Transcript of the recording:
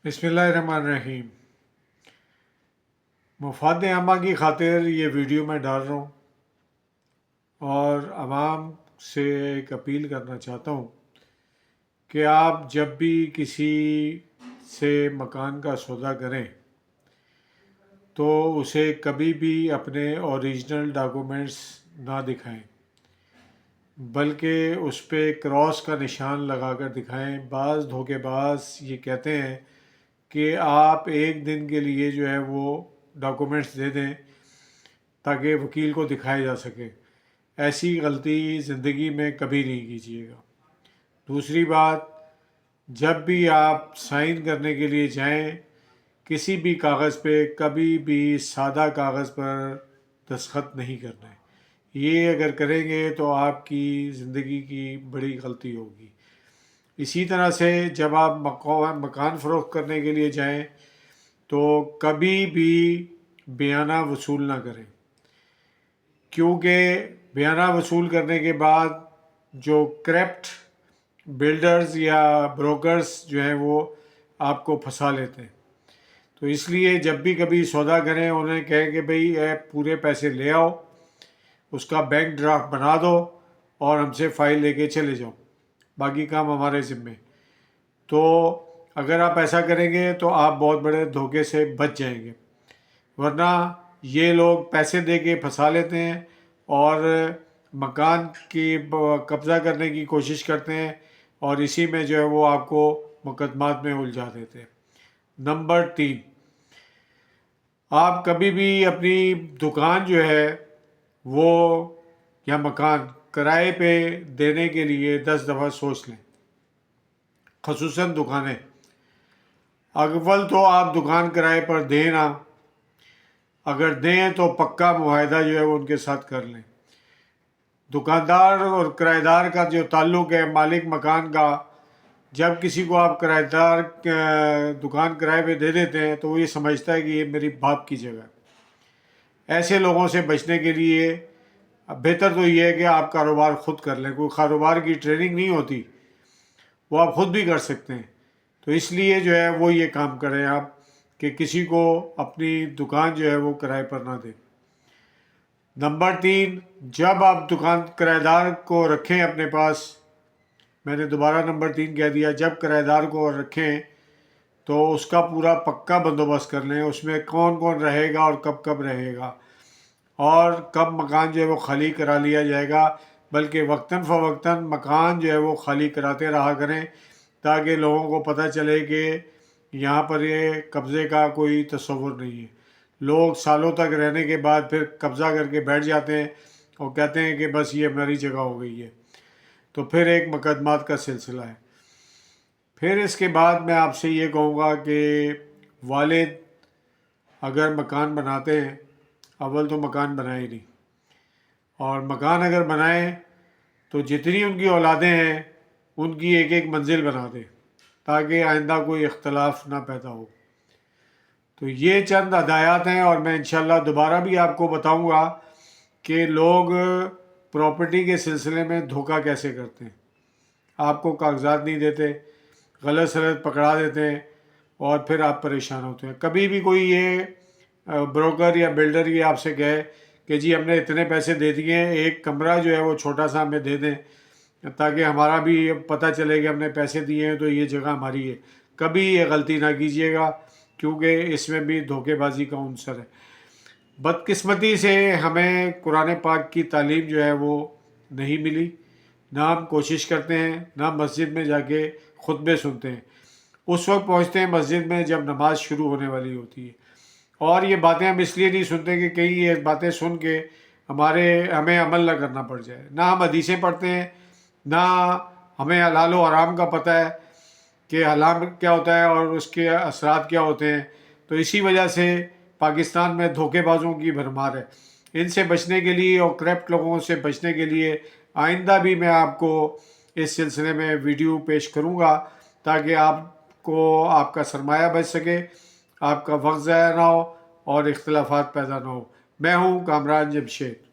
بسم اللہ الرحمن الرحیم۔ مفاد عامہ کی خاطر یہ ویڈیو میں ڈال رہا ہوں اور عوام سے ایک اپیل کرنا چاہتا ہوں کہ آپ جب بھی کسی سے مکان کا سودا کریں تو اسے کبھی بھی اپنے اوریجنل ڈاکومنٹس نہ دکھائیں، بلکہ اس پہ کراس کا نشان لگا کر دکھائیں۔ بعض دھوکے باز یہ کہتے ہیں کہ آپ ایک دن کے لیے جو ہے وہ ڈاکومنٹس دے دیں تاکہ وکیل کو دکھایا جا سکے۔ ایسی غلطی زندگی میں کبھی نہیں کیجیے گا۔ دوسری بات، جب بھی آپ سائن کرنے کے لیے جائیں کسی بھی کاغذ پہ، کبھی بھی سادہ کاغذ پر دستخط نہیں کرنا ہے۔ یہ اگر کریں گے تو آپ کی زندگی کی بڑی غلطی ہوگی۔ اسی طرح سے جب آپ مکان فروخت کرنے کے لیے جائیں تو کبھی بھی بیانہ وصول نہ کریں، کیونکہ بیانہ وصول کرنے کے بعد جو کرپٹ بلڈرز یا بروکرز جو ہیں وہ آپ کو پھنسا لیتے ہیں۔ تو اس لیے جب بھی کبھی سودا کریں انہیں کہیں کہ بھئی پورے پیسے لے آؤ، اس کا بینک ڈرافٹ بنا دو اور ہم سے فائل لے کے چلے جاؤ، باقی کام ہمارے ذمے۔ تو اگر آپ ایسا کریں گے تو آپ بہت بڑے دھوکے سے بچ جائیں گے، ورنہ یہ لوگ پیسے دے کے پھنسا لیتے ہیں اور مکان کی قبضہ کرنے کی کوشش کرتے ہیں اور اسی میں جو ہے وہ آپ کو مقدمات میں الجھا دیتے ہیں۔ نمبر 3، آپ کبھی بھی اپنی دکان جو ہے وہ یا مکان کرائے پہ دینے کے لیے 10 دفعہ سوچ لیں، خصوصاً دکانیں۔ اول تو آپ دکان کرائے پر دیں نا، اگر دیں تو پکا معاہدہ جو ہے وہ ان کے ساتھ کر لیں۔ دکاندار اور کرائے دار کا جو تعلق ہے مالک مکان کا، جب کسی کو آپ کرائے دار دکان کرائے پہ دے دیتے ہیں تو وہ یہ سمجھتا ہے کہ یہ میری باپ کی جگہ ہے۔ ایسے لوگوں سے بچنے کے لیے بہتر تو یہ ہے کہ آپ کاروبار خود کر لیں۔ کوئی کاروبار کی ٹریننگ نہیں ہوتی، وہ آپ خود بھی کر سکتے ہیں۔ تو اس لیے جو ہے وہ یہ کام کریں آپ کہ کسی کو اپنی دکان جو ہے وہ کرائے پر نہ دیں۔ نمبر 3، جب آپ دکان کرائے دار کو رکھیں اپنے پاس، میں نے دوبارہ نمبر 3 کہہ دیا، جب کرائے دار کو رکھیں تو اس کا پورا پکا بندوبست کر لیں، اس میں کون کون رہے گا اور کب کب رہے گا اور کب مکان جو ہے وہ خالی کرا لیا جائے گا، بلکہ وقتاً فوقتاً مکان جو ہے وہ خالی کراتے رہا کریں تاکہ لوگوں کو پتہ چلے کہ یہاں پر یہ قبضے کا کوئی تصور نہیں ہے۔ لوگ سالوں تک رہنے کے بعد پھر قبضہ کر کے بیٹھ جاتے ہیں اور کہتے ہیں کہ بس یہ ہماری جگہ ہو گئی ہے، تو پھر ایک مقدمات کا سلسلہ ہے۔ پھر اس کے بعد میں آپ سے یہ کہوں گا کہ والد اگر مکان بناتے ہیں، اول تو مکان بنائے نہیں، اور مکان اگر بنائیں تو جتنی ان کی اولادیں ہیں ان کی ایک ایک منزل بنا دیں تاکہ آئندہ کوئی اختلاف نہ پیدا ہو۔ تو یہ چند ہدایات ہیں اور میں انشاءاللہ دوبارہ بھی آپ کو بتاؤں گا کہ لوگ پراپرٹی کے سلسلے میں دھوکہ کیسے کرتے ہیں۔ آپ کو کاغذات نہیں دیتے، غلط سلط پکڑا دیتے ہیں اور پھر آپ پریشان ہوتے ہیں۔ کبھی بھی کوئی یہ بروکر یا بلڈر یہ آپ سے کہے کہ جی ہم نے اتنے پیسے دے دیے ہیں، ایک کمرہ جو ہے وہ چھوٹا سا ہمیں دے دیں تاکہ ہمارا بھی پتہ چلے کہ ہم نے پیسے دیے ہیں تو یہ جگہ ہماری ہے، کبھی یہ غلطی نہ کیجیے گا، کیونکہ اس میں بھی دھوکے بازی کا عنصر ہے۔ بدقسمتی سے ہمیں قرآن پاک کی تعلیم جو ہے وہ نہیں ملی، نہ ہم کوشش کرتے ہیں، نہ مسجد میں جا کے خطبے سنتے ہیں۔ اس وقت پہنچتے ہیں مسجد میں جب نماز شروع ہونے والی ہوتی ہے، اور یہ باتیں ہم اس لیے نہیں سنتے کہ کہیں یہ باتیں سن کے ہمیں عمل نہ کرنا پڑ جائے۔ نہ ہم حدیثیں پڑھتے ہیں، نہ ہمیں حلال و حرام کا پتہ ہے کہ حلال کیا ہوتا ہے اور اس کے اثرات کیا ہوتے ہیں۔ تو اسی وجہ سے پاکستان میں دھوکے بازوں کی بھرمار ہے۔ ان سے بچنے کے لیے اور کرپٹ لوگوں سے بچنے کے لیے آئندہ بھی میں آپ کو اس سلسلے میں ویڈیو پیش کروں گا تاکہ آپ کو آپ کا سرمایہ بچ سکے، آپ کا وقت ضائع نہ ہو اور اختلافات پیدا نہ ہو۔ میں ہوں کامران جمشید۔